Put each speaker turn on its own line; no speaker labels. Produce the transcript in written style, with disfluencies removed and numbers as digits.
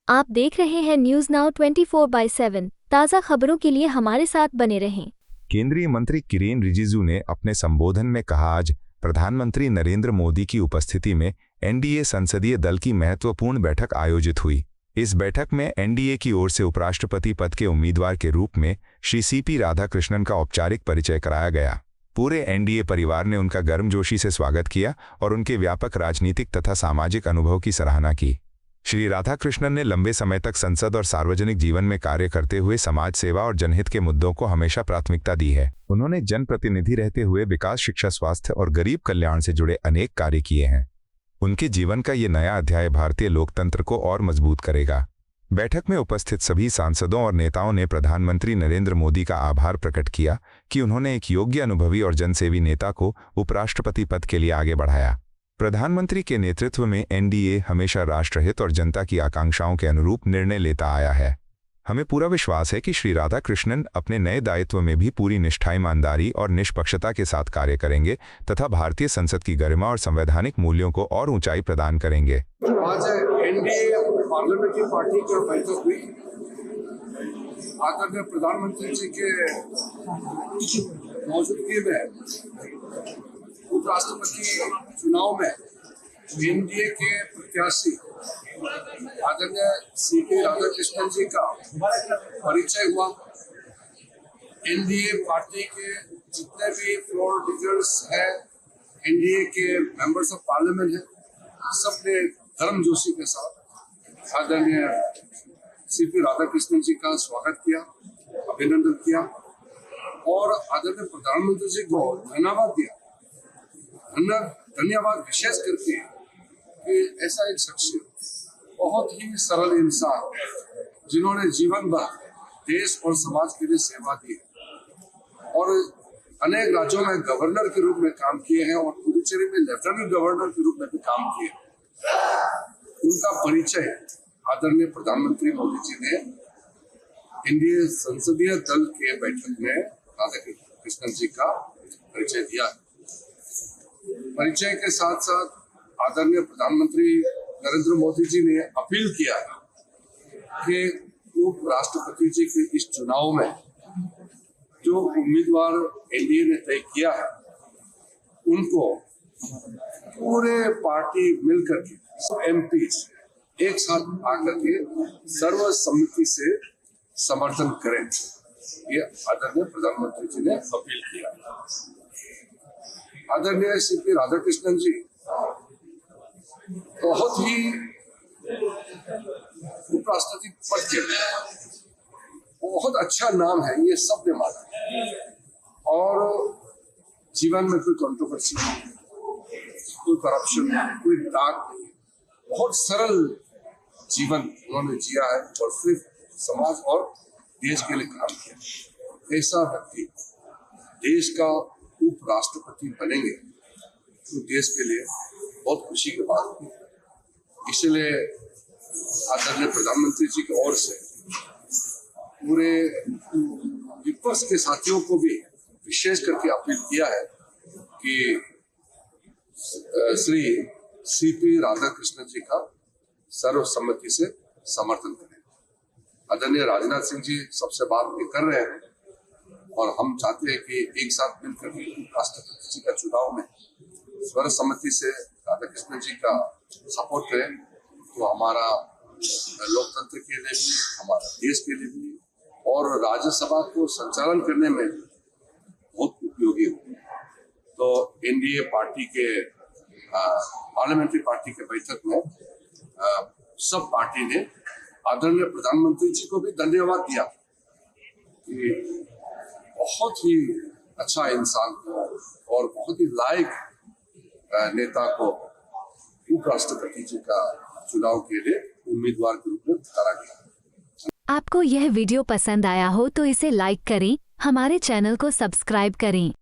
आप देख रहे हैं न्यूज नाउ 24/7। ताज़ा खबरों के लिए हमारे साथ बने रहें।
केंद्रीय मंत्री किरेन रिजिजू ने अपने संबोधन में कहा, आज प्रधानमंत्री नरेंद्र मोदी की उपस्थिति में एनडीए संसदीय दल की महत्वपूर्ण बैठक आयोजित हुई। इस बैठक में एनडीए की ओर से उपराष्ट्रपति पद के उम्मीदवार के रूप में श्री सीपी राधाकृष्णन का औपचारिक परिचय कराया गया। पूरे एनडीए परिवार ने उनका गर्मजोशी से स्वागत किया और उनके व्यापक राजनीतिक तथा सामाजिक अनुभव की सराहना की। श्री राधाकृष्णन ने लंबे समय तक संसद और सार्वजनिक जीवन में कार्य करते हुए समाज सेवा और जनहित के मुद्दों को हमेशा प्राथमिकता दी है। उन्होंने जनप्रतिनिधि रहते हुए विकास, शिक्षा, स्वास्थ्य और गरीब कल्याण से जुड़े अनेक कार्य किए हैं। उनके जीवन का ये नया अध्याय भारतीय लोकतंत्र को और मजबूत करेगा। बैठक में उपस्थित सभी सांसदों और नेताओं ने प्रधानमंत्री नरेंद्र मोदी का आभार प्रकट किया कि उन्होंने एक योग्य, अनुभवी और जनसेवी नेता को उपराष्ट्रपति पद के लिए आगे बढ़ाया। प्रधानमंत्री के नेतृत्व में एनडीए हमेशा राष्ट्रहित और जनता की आकांक्षाओं के अनुरूप निर्णय लेता आया है। हमें पूरा विश्वास है कि श्री राधाकृष्णन अपने नए दायित्व में भी पूरी निष्ठा, ईमानदारी और निष्पक्षता के साथ कार्य करेंगे तथा भारतीय संसद की गरिमा और संवैधानिक मूल्यों को और ऊंचाई प्रदान करेंगे।
आज एनडीए पार्लियामेंट्री पार्टी की बैठक हुई। आदरणीय प्रधानमंत्री जी के मौजूदगी में उपराष्ट्रपति चुनाव में एनडीए के प्रत्याशी आदरणीय सीपी राधाकृष्णन जी का परिचय हुआ। एनडीए पार्टी के जितने भी फ्लोर लीडर्स हैं, एनडीए के मेंबर्स ऑफ पार्लियामेंट हैं, सबने गर्मजोशी के साथ आदरणीय सीपी राधाकृष्णन जी का स्वागत किया, अभिनंदन किया और आदरणीय प्रधानमंत्री जी को धन्यवाद दिया। धन्यवाद विशेष करके कि ऐसा एक शख्सियत, बहुत ही सरल इंसान, जिन्होंने जीवन भर देश और समाज के लिए सेवा दी और अनेक राज्यों में गवर्नर के रूप में काम किए हैं और पुडुचेरी में लेफ्टिनेंट गवर्नर के रूप में भी काम किए। उनका परिचय आदरणीय प्रधानमंत्री मोदी जी ने एनडीए संसदीय दल के बैठक में राधाकृष्णन जी का परिचय दिया। परिचय के साथ साथ आदरणीय प्रधानमंत्री नरेंद्र मोदी जी ने अपील किया कि उपराष्ट्रपति जी के इस चुनाव में जो उम्मीदवार एनडीए ने तय किया है, उनको पूरे पार्टी मिलकर के एमपी एक साथ आकर के सर्वसम्मति से समर्थन करें। ये आदरणीय प्रधानमंत्री जी ने अपील किया। आदरणीय सीपी राधाकृष्णन जी बहुत ही उपराष्ट्रपति पद के बहुत अच्छा नाम है, ये सब ने माना और जीवन में कोई कंट्रोवर्सी नहीं, कोई करप्शन नहीं, कोई दाग नहीं, बहुत सरल जीवन उन्होंने जिया है और सिर्फ समाज और देश के लिए काम किया। ऐसा व्यक्ति देश का उपराष्ट्रपति बनेंगे तो देश के लिए बहुत खुशी की बात होगी। इसलिए आदरणीय प्रधानमंत्री जी की ओर से पूरे विपक्ष के साथियों को भी विशेष करके अपील किया है कि श्री सीपी राधाकृष्णन जी का सर्वसम्मति से समर्थन करें। आदरणीय राजनाथ सिंह जी सबसे बात भी कर रहे हैं और हम चाहते हैं कि एक साथ मिलकर राष्ट्रपति जी का चुनाव में सर्वसम्मति से राधाकृष्णन जी का सपोर्ट करें, तो हमारा लोकतंत्र के लिए भी, हमारा देश के लिए भी और राज्यसभा को संचालन करने में बहुत उपयोगी हो। तो एनडीए पार्टी के पार्लियामेंट्री पार्टी के बैठक में सब पार्टी ने आदरणीय प्रधानमंत्री जी को भी धन्यवाद दिया कि बहुत ही अच्छा इंसान को और बहुत ही लायक नेता को उपराष्ट्रपति जी का चुनाव के लिए उम्मीदवार के रूप में उतारा गया।
आपको यह वीडियो पसंद आया हो तो इसे लाइक करें, हमारे चैनल को सब्सक्राइब करें।